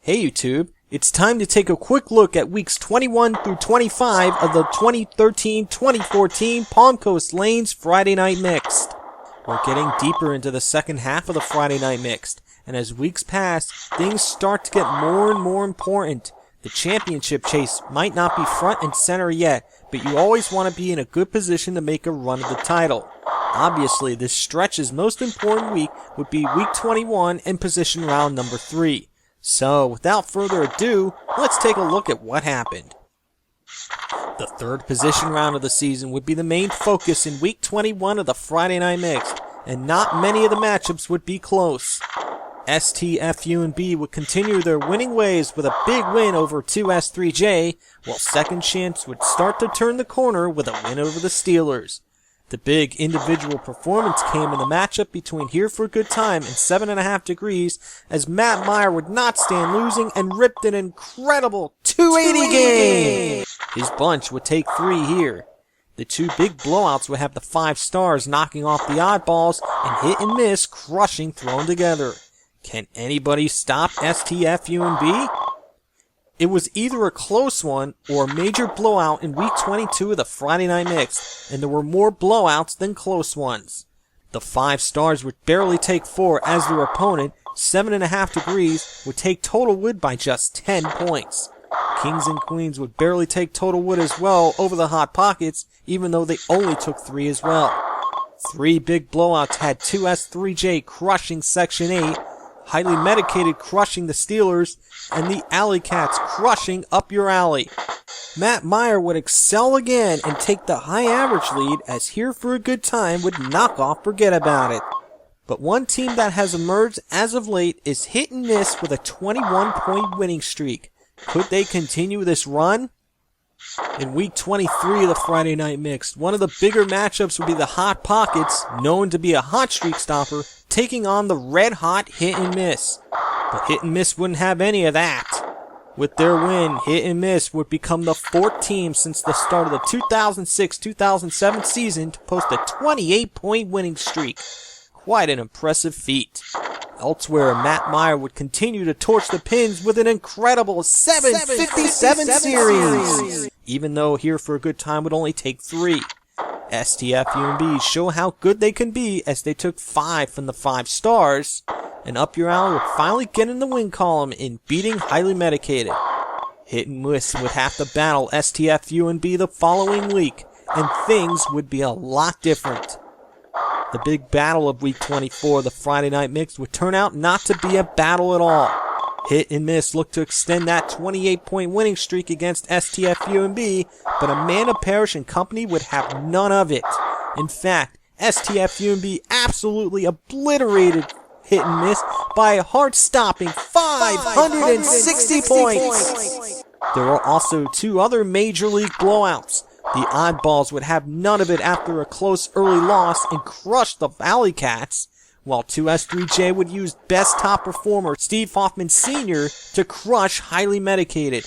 Hey YouTube, it's time to take a quick look at weeks 21 through 25 of the 2013-2014 Palm Coast Lanes Friday Night Mixed. We're getting deeper into the second half of the Friday Night Mixed, and as weeks pass, things start to get more and more important. The championship chase might not be front and center yet, but you always want to be in a good position to make a run of the title. Obviously, this stretch's most important week would be week 21 and position round number 3. So, without further ado, let's take a look at what happened. The third position round of the season would be the main focus in week 21 of the Friday Night Mixed, and not many of the matchups would be close. STFUNB would continue their winning ways with a big win over 2S3J, while Second Chance would start to turn the corner with a win over the Steelers. The big individual performance came in the matchup between Here for a Good Time and 7.5 Degrees, as Matt Meyer would not stand losing and ripped an incredible 280 game. His bunch would take 3 here. The two big blowouts would have the 5 stars knocking off the oddballs and Hit and Miss crushing thrown together. Can anybody stop STFUNB? It was either a close one or a major blowout in week 22 of the Friday Night Mixed, and there were more blowouts than close ones. The 5 stars would barely take 4 as their opponent, 7.5 Degrees, would take total wood by just 10 points. Kings and Queens would barely take total wood as well over the Hot Pockets, even though they only took 3 as well. 3 big blowouts had 2S3J crushing Section 8, Highly Medicated crushing the Steelers, and the Alley Cats crushing Up Your Alley. Matt Meyer would excel again and take the high average lead, as Here for a Good Time would knock off Forget About It. But one team that has emerged as of late is Hit and Miss with a 21-point winning streak. Could they continue this run? In week 23 of the Friday Night Mixed, one of the bigger matchups would be the Hot Pockets, known to be a hot streak stopper, taking on the red-hot Hit and Miss. But Hit and Miss wouldn't have any of that. With their win, Hit and Miss would become the 4th team since the start of the 2006-2007 season to post a 28-point winning streak. Quite an impressive feat. Elsewhere, Matt Meyer would continue to torch the pins with an incredible 757 series, even though Here for a Good Time would only take 3. STFUNB show how good they can be as they took 5 from the 5 stars, and Up Your Alley would finally get in the win column in beating Highly Medicated. Hit and Miss would have to battle STFUNB the following week, and things would be a lot different. The big battle of week 24, the Friday Night Mixed, would turn out not to be a battle at all. Hit and Miss looked to extend that 28-point winning streak against STFUNB, but Amanda Parrish and company would have none of it. In fact, STFUNB absolutely obliterated Hit and Miss by a heart-stopping 560 points. There were also 2 other Major League blowouts. The Oddballs would have none of it after a close early loss and crush the Alley Cats, while 2S3J would use best top performer Steve Hoffman Sr. to crush Highly Medicated.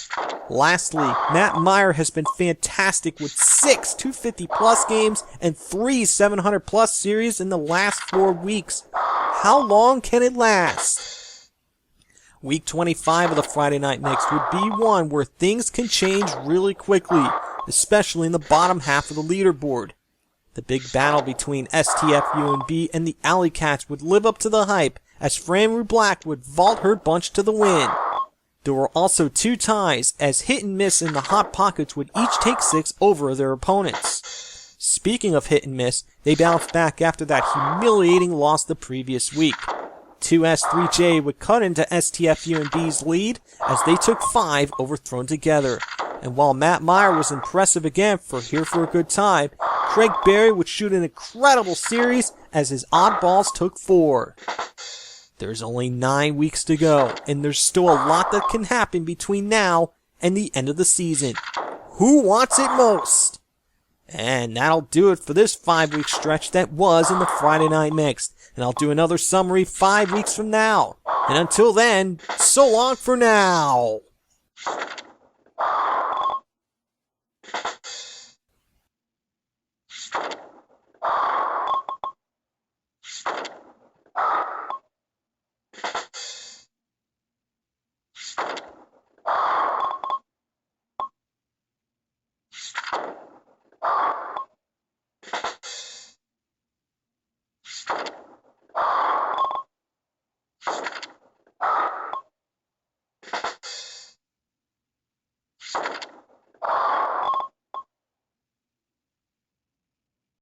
Lastly, Matt Meyer has been fantastic with 6 250-plus games and 3 700-plus series in the last 4 weeks. How long can it last? Week 25 of the Friday Night Mixed would be one where things can change really quickly, especially in the bottom half of the leaderboard. The big battle between STFUNB and the Alley Cats would live up to the hype, as Fran Black would vault her bunch to the win. There were also 2 ties, as Hit and Miss and the Hot Pockets would each take 6 over their opponents. Speaking of Hit and Miss, they bounced back after that humiliating loss the previous week. 2S3J would cut into STFUNB's lead, as they took 5 overthrown together. And while Matt Meyer was impressive again for Here for a Good Time, Craig Berry would shoot an incredible series as his oddballs took 4. There's only 9 weeks to go, and there's still a lot that can happen between now and the end of the season. Who wants it most? And that'll do it for this 5-week stretch that was in the Friday Night Mixed. And I'll do another summary 5 weeks from now. And until then, so long for now!